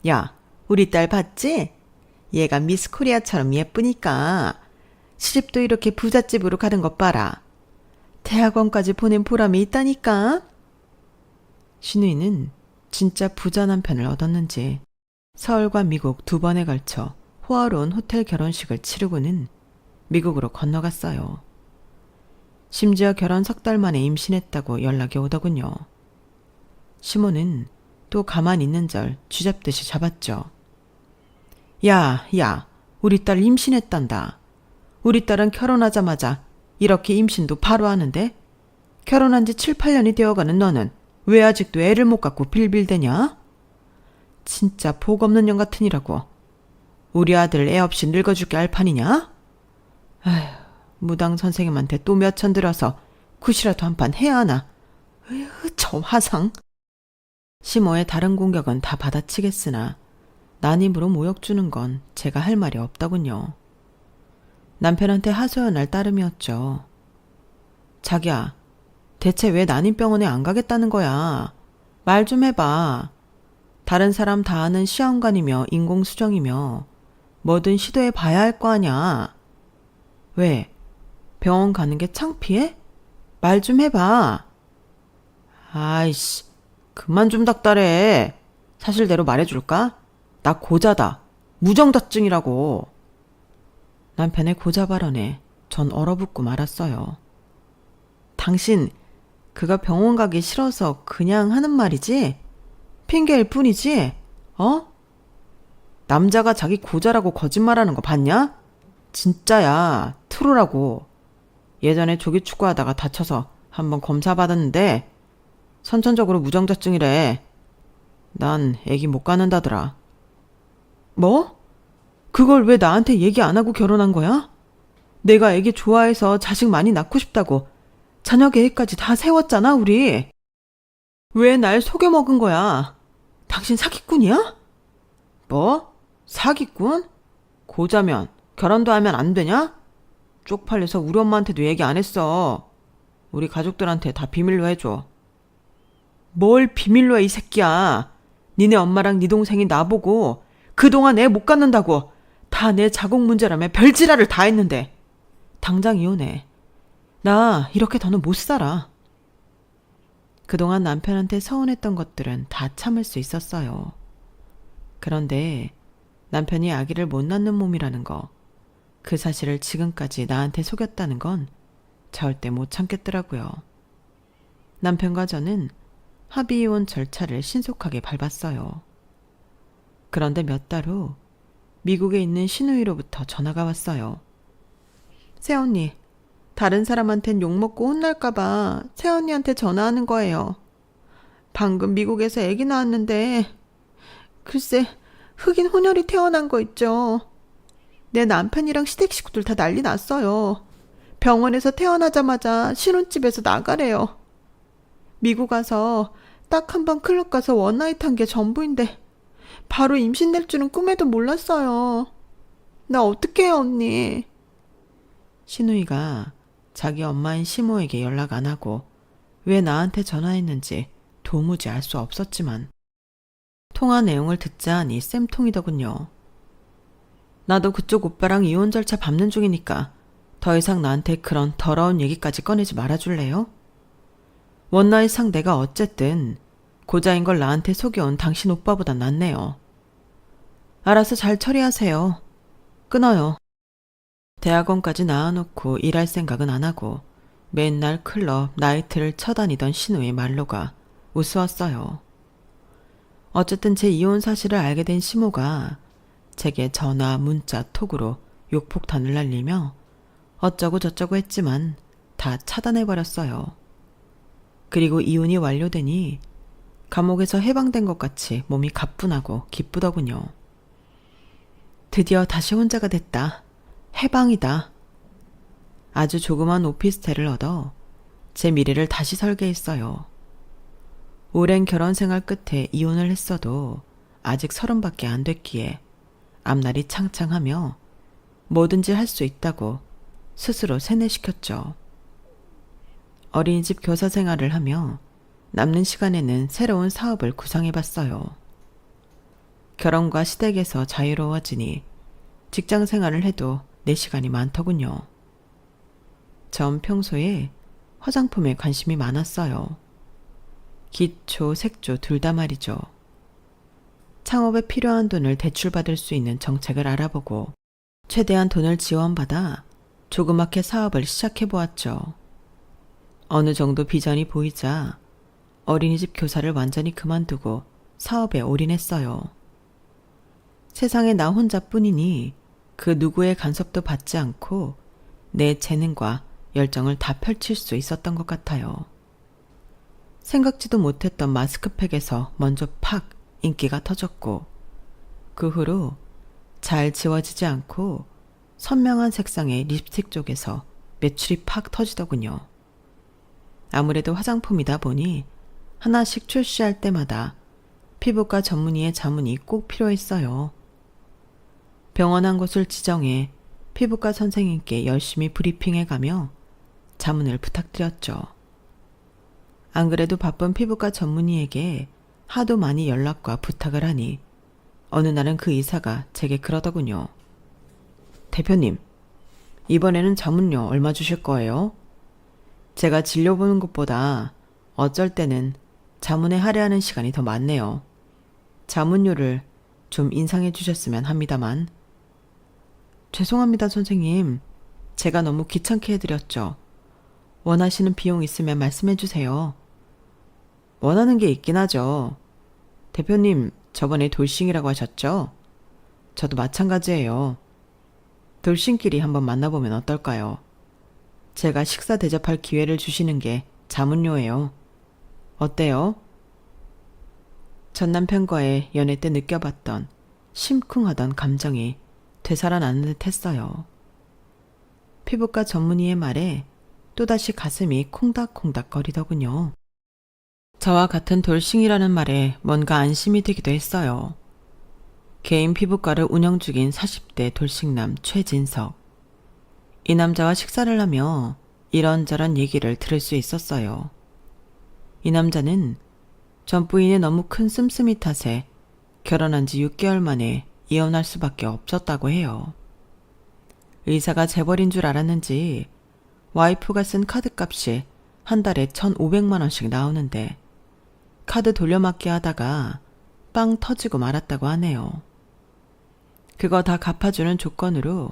야, 우리 딸 봤지? 얘가 미스 코리아처럼 예쁘니까 시집도 이렇게 부잣집으로 가는 것 봐라. 대학원까지 보낸 보람이 있다니까. 신우이는 진짜 부자 남편을 얻었는지 서울과 미국 2번에 걸쳐 호화로운 호텔 결혼식을 치르고는 미국으로 건너갔어요. 심지어 결혼 3달 만에 임신했다고 연락이 오더군요. 시모는 또 가만히 있는 절 쥐잡듯이 잡았죠. 야, 우리 딸 임신했단다. 우리 딸은 결혼하자마자 이렇게 임신도 바로 하는데 결혼한 지 7, 8년이 되어가는 너는 왜 아직도 애를 못 갖고 빌빌대냐? 진짜 복 없는 년 같으니라고. 우리 아들 애 없이 늙어 죽게 할 판이냐? 아휴, 무당 선생님한테 또 몇천 들어서 굿이라도 한 판 해야 하나. 으휴, 저 화상. 시모의 다른 공격은 다 받아치겠으나 난입으로 모욕 주는 건 제가 할 말이 없더군요. 남편한테 하소연할 따름이었죠. 자기야, 대체 왜 난임병원에 안 가겠다는 거야? 말 좀 해봐. 다른 사람 다 아는 시험관이며 인공수정이며 뭐든 시도해 봐야 할 거 아냐. 왜? 병원 가는 게 창피해? 말 좀 해봐. 아이씨, 그만 좀 닥달해. 사실대로 말해줄까? 나 고자다. 무정자증이라고. 남편의 고자 발언에 전 얼어붙고 말았어요. 당신 그가 병원 가기 싫어서 그냥 하는 말이지? 핑계일 뿐이지? 어? 남자가 자기 고자라고 거짓말하는 거 봤냐? 진짜야. 트루라고. 예전에 조기축구 하다가 다쳐서 한번 검사 받았는데 선천적으로 무정자증이래. 난 애기 못 갖는다더라. 뭐? 그걸 왜 나한테 얘기 안 하고 결혼한 거야? 내가 애기 좋아해서 자식 많이 낳고 싶다고 자녀 계획까지 다 세웠잖아, 우리. 왜 날 속여먹은 거야? 당신 사기꾼이야? 뭐? 사기꾼? 고자면 결혼도 하면 안 되냐? 쪽팔려서 우리 엄마한테도 얘기 안 했어. 우리 가족들한테 다 비밀로 해줘. 뭘 비밀로 해, 이 새끼야. 니네 엄마랑 니 동생이 나보고 그동안 애 못 갖는다고 다 내 자국 문제라며 별지랄을 다 했는데 당장 이혼해. 나 이렇게 더는 못 살아. 그동안 남편한테 서운했던 것들은 다 참을 수 있었어요. 그런데 남편이 아기를 못 낳는 몸이라는 거, 그 사실을 지금까지 나한테 속였다는 건 절대 못 참겠더라고요. 남편과 저는 합의이혼 절차를 신속하게 밟았어요. 그런데 몇 달 후 미국에 있는 신우이로부터 전화가 왔어요. 새언니, 다른 사람한텐 욕먹고 혼날까봐 새언니한테 전화하는 거예요. 방금 미국에서 아기 낳았는데 글쎄 흑인 혼혈이 태어난 거 있죠. 내 남편이랑 시댁 식구들 다 난리 났어요. 병원에서 태어나자마자 신혼집에서 나가래요. 미국 가서 딱 한 번 클럽 가서 원나잇 한 게 전부인데 바로 임신될 줄은 꿈에도 몰랐어요. 나 어떡해요, 언니. 신우이가 자기 엄마인 시모에게 연락 안 하고 왜 나한테 전화했는지 도무지 알 수 없었지만 통화 내용을 듣자 하니 쌤통이더군요. 나도 그쪽 오빠랑 이혼 절차 밟는 중이니까 더 이상 나한테 그런 더러운 얘기까지 꺼내지 말아줄래요? 원나잇 상대가 어쨌든 고자인 걸 나한테 속여온 당신 오빠보단 낫네요. 알아서 잘 처리하세요. 끊어요. 대학원까지 낳아놓고 일할 생각은 안 하고 맨날 클럽, 나이트를 쳐다니던 신우의 말로가 우스웠어요. 어쨌든 제 이혼 사실을 알게 된 시모가 제게 전화, 문자, 톡으로 욕폭탄을 날리며 어쩌고 저쩌고 했지만 다 차단해버렸어요. 그리고 이혼이 완료되니 감옥에서 해방된 것 같이 몸이 가뿐하고 기쁘더군요. 드디어 다시 혼자가 됐다. 해방이다. 아주 조그만 오피스텔을 얻어 제 미래를 다시 설계했어요. 오랜 결혼 생활 끝에 이혼을 했어도 아직 30밖에 안 됐기에 앞날이 창창하며 뭐든지 할 수 있다고 스스로 세뇌시켰죠. 어린이집 교사 생활을 하며 남는 시간에는 새로운 사업을 구상해봤어요. 결혼과 시댁에서 자유로워지니 직장 생활을 해도 내 시간이 많더군요. 전 평소에 화장품에 관심이 많았어요. 기초, 색조 둘 다 말이죠. 창업에 필요한 돈을 대출받을 수 있는 정책을 알아보고 최대한 돈을 지원받아 조그맣게 사업을 시작해보았죠. 어느 정도 비전이 보이자 어린이집 교사를 완전히 그만두고 사업에 올인했어요. 세상에 나 혼자뿐이니 그 누구의 간섭도 받지 않고 내 재능과 열정을 다 펼칠 수 있었던 것 같아요. 생각지도 못했던 마스크팩에서 먼저 팍 인기가 터졌고 그 후로 잘 지워지지 않고 선명한 색상의 립스틱 쪽에서 매출이 팍 터지더군요. 아무래도 화장품이다 보니 하나씩 출시할 때마다 피부과 전문의의 자문이 꼭 필요했어요. 병원 한 곳을 지정해 피부과 선생님께 열심히 브리핑해가며 자문을 부탁드렸죠. 안 그래도 바쁜 피부과 전문의에게 하도 많이 연락과 부탁을 하니 어느 날은 그 의사가 제게 그러더군요. 대표님, 이번에는 자문료 얼마 주실 거예요? 제가 진료 보는 것보다 어쩔 때는 자문에 할애하는 시간이 더 많네요. 자문료를 좀 인상해 주셨으면 합니다만. 죄송합니다, 선생님. 제가 너무 귀찮게 해드렸죠. 원하시는 비용 있으면 말씀해 주세요. 원하는 게 있긴 하죠. 대표님, 저번에 돌싱이라고 하셨죠? 저도 마찬가지예요. 돌싱끼리 한번 만나보면 어떨까요? 제가 식사 대접할 기회를 주시는 게 자문료예요. 어때요? 전 남편과의 연애 때 느껴봤던 심쿵하던 감정이 되살아나는 듯 했어요. 피부과 전문의의 말에 또다시 가슴이 콩닥콩닥 거리더군요. 저와 같은 돌싱이라는 말에 뭔가 안심이 되기도 했어요. 개인 피부과를 운영 중인 40대 돌싱남 최진석. 이 남자와 식사를 하며 이런저런 얘기를 들을 수 있었어요. 이 남자는 전 부인의 너무 큰 씀씀이 탓에 결혼한 지 6개월 만에 이혼할 수밖에 없었다고 해요. 의사가 재벌인 줄 알았는지 와이프가 쓴 카드값이 한 달에 1,500만 원씩 나오는데 카드 돌려막기 하다가 빵 터지고 말았다고 하네요. 그거 다 갚아주는 조건으로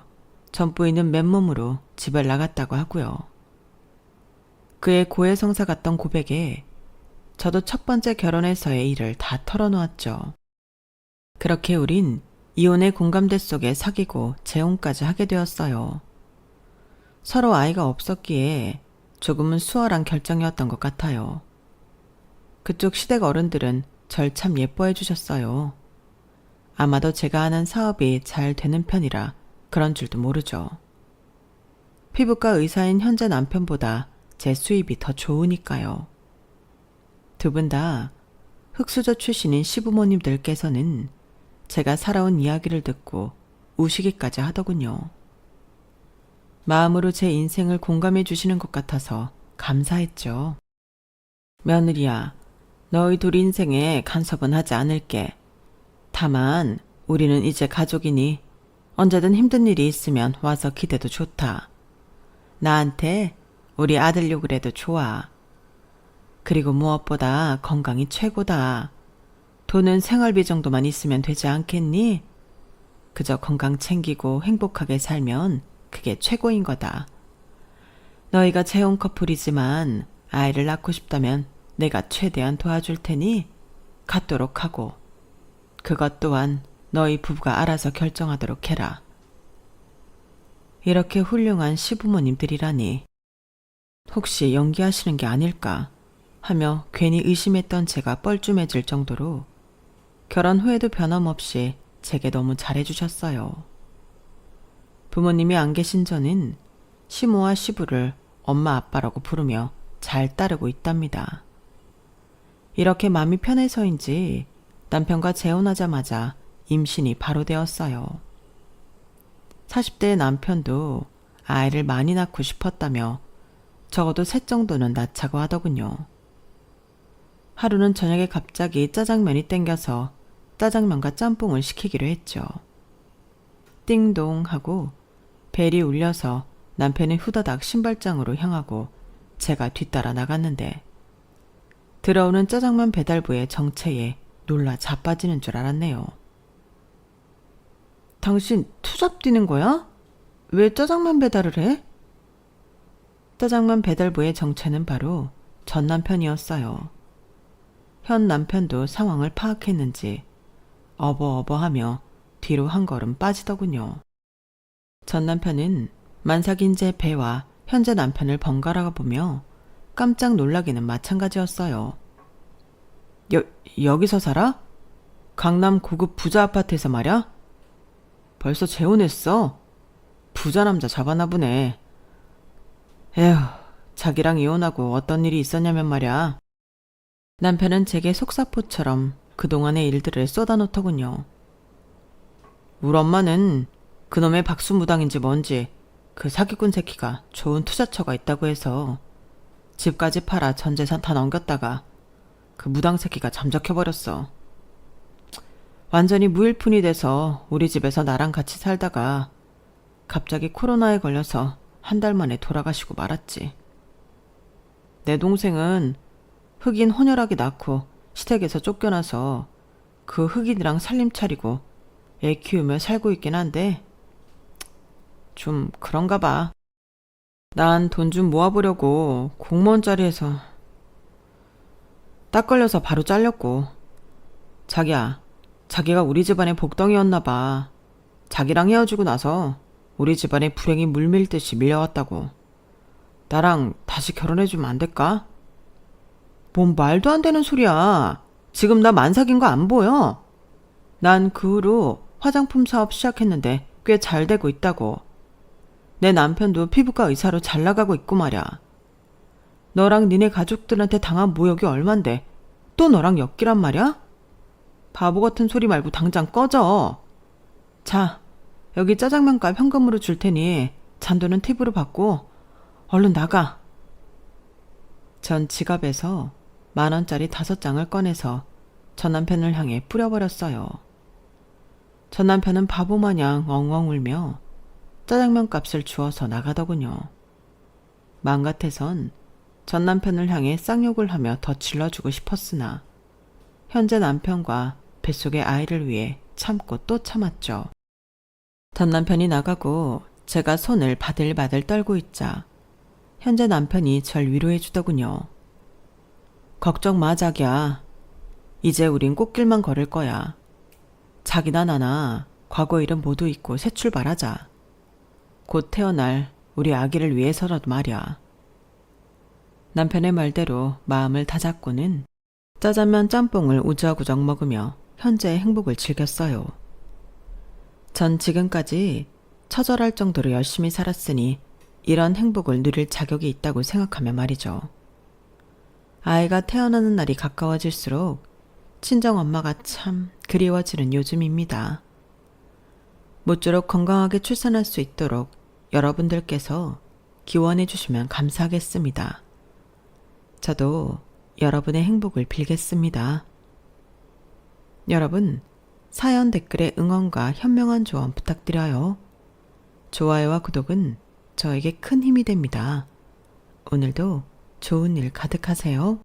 전 부인은 맨몸으로 집을 나갔다고 하고요. 그의 고해성사 같던 고백에 저도 첫 번째 결혼에서의 일을 다 털어놓았죠. 그렇게 우린 이혼의 공감대 속에 사귀고 재혼까지 하게 되었어요. 서로 아이가 없었기에 조금은 수월한 결정이었던 것 같아요. 그쪽 시댁 어른들은 절 참 예뻐해 주셨어요. 아마도 제가 하는 사업이 잘 되는 편이라 그런 줄도 모르죠. 피부과 의사인 현재 남편보다 제 수입이 더 좋으니까요. 두 분 다 흑수저 출신인 시부모님들께서는 제가 살아온 이야기를 듣고 우시기까지 하더군요. 마음으로 제 인생을 공감해 주시는 것 같아서 감사했죠. 며느리야, 너희 둘 인생에 간섭은 하지 않을게. 다만 우리는 이제 가족이니 언제든 힘든 일이 있으면 와서 기대도 좋다. 나한테 우리 아들 욕을 해도 좋아. 그리고 무엇보다 건강이 최고다. 돈은 생활비 정도만 있으면 되지 않겠니? 그저 건강 챙기고 행복하게 살면 그게 최고인 거다. 너희가 재혼 커플이지만 아이를 낳고 싶다면 내가 최대한 도와줄 테니 갖도록 하고 그것 또한 너희 부부가 알아서 결정하도록 해라. 이렇게 훌륭한 시부모님들이라니 혹시 연기하시는 게 아닐까 하며 괜히 의심했던 제가 뻘쭘해질 정도로 결혼 후에도 변함없이 제게 너무 잘해주셨어요. 부모님이 안 계신 저는 시모와 시부를 엄마 아빠라고 부르며 잘 따르고 있답니다. 이렇게 마음이 편해서인지 남편과 재혼하자마자 임신이 바로 되었어요. 40대의 남편도 아이를 많이 낳고 싶었다며 적어도 셋 정도는 낳자고 하더군요. 하루는 저녁에 갑자기 짜장면이 땡겨서 짜장면과 짬뽕을 시키기로 했죠. 띵동 하고 벨이 울려서 남편이 후다닥 신발장으로 향하고 제가 뒤따라 나갔는데 들어오는 짜장면 배달부의 정체에 놀라 자빠지는 줄 알았네요. 당신 투잡 뛰는 거야? 왜 짜장면 배달을 해? 짜장면 배달부의 정체는 바로 전 남편이었어요. 현 남편도 상황을 파악했는지 어버어버하며 뒤로 한 걸음 빠지더군요. 전 남편은 만삭인 제 배와 현재 남편을 번갈아 보며 깜짝 놀라기는 마찬가지였어요. 여기서 살아? 강남 고급 부자 아파트에서 말야? 벌써 재혼했어? 부자 남자 잡아나 보네. 에휴, 자기랑 이혼하고 어떤 일이 있었냐면 말야. 남편은 제게 속사포처럼 그동안의 일들을 쏟아놓더군요. 우리 엄마는 그놈의 박수무당인지 뭔지 그 사기꾼 새끼가 좋은 투자처가 있다고 해서 집까지 팔아 전 재산 다 넘겼다가 그 무당 새끼가 잠적해버렸어. 완전히 무일푼이 돼서 우리 집에서 나랑 같이 살다가 갑자기 코로나에 걸려서 한 달 만에 돌아가시고 말았지. 내 동생은 흑인 혼혈하게 낳고 시댁에서 쫓겨나서 그 흑인이랑 살림 차리고 애 키우며 살고 있긴 한데 좀 그런가 봐. 난 돈 좀 모아보려고 공무원 자리에서 딱 걸려서 바로 잘렸고. 자기가 우리 집안의 복덩이였나 봐. 자기랑 헤어지고 나서 우리 집안에 불행이 물밀듯이 밀려왔다고. 나랑 다시 결혼해주면 안 될까? 뭔 말도 안 되는 소리야. 지금 나 만삭인 거 안 보여? 난 그 후로 화장품 사업 시작했는데 꽤 잘 되고 있다고. 내 남편도 피부과 의사로 잘 나가고 있고 말야. 너랑 니네 가족들한테 당한 모욕이 얼만데 또 너랑 엮이란 말야? 바보 같은 소리 말고 당장 꺼져. 자, 여기 짜장면값 현금으로 줄 테니 잔돈은 팁으로 받고 얼른 나가. 전 지갑에서 10,000원짜리 5장을 꺼내서 전 남편을 향해 뿌려버렸어요. 전 남편은 바보마냥 엉엉 울며 짜장면 값을 주어서 나가더군요. 마음 같아선 전 남편을 향해 쌍욕을 하며 더 질러주고 싶었으나 현재 남편과 뱃속의 아이를 위해 참고 또 참았죠. 전 남편이 나가고 제가 손을 바들바들 떨고 있자 현재 남편이 절 위로해 주더군요. 걱정 마 자기야. 이제 우린 꽃길만 걸을 거야. 자기나 나나 과거 일은 모두 잊고 새 출발하자. 곧 태어날 우리 아기를 위해서라도 말이야. 남편의 말대로 마음을 다잡고는 짜장면 짬뽕을 우적우적 먹으며 현재의 행복을 즐겼어요. 전 지금까지 처절할 정도로 열심히 살았으니 이런 행복을 누릴 자격이 있다고 생각하며 말이죠. 아이가 태어나는 날이 가까워질수록 친정엄마가 참 그리워지는 요즘입니다. 모쪼록 건강하게 출산할 수 있도록 여러분들께서 기원해 주시면 감사하겠습니다. 저도 여러분의 행복을 빌겠습니다. 여러분, 사연 댓글에 응원과 현명한 조언 부탁드려요. 좋아요와 구독은 저에게 큰 힘이 됩니다. 오늘도 좋은 일 가득하세요.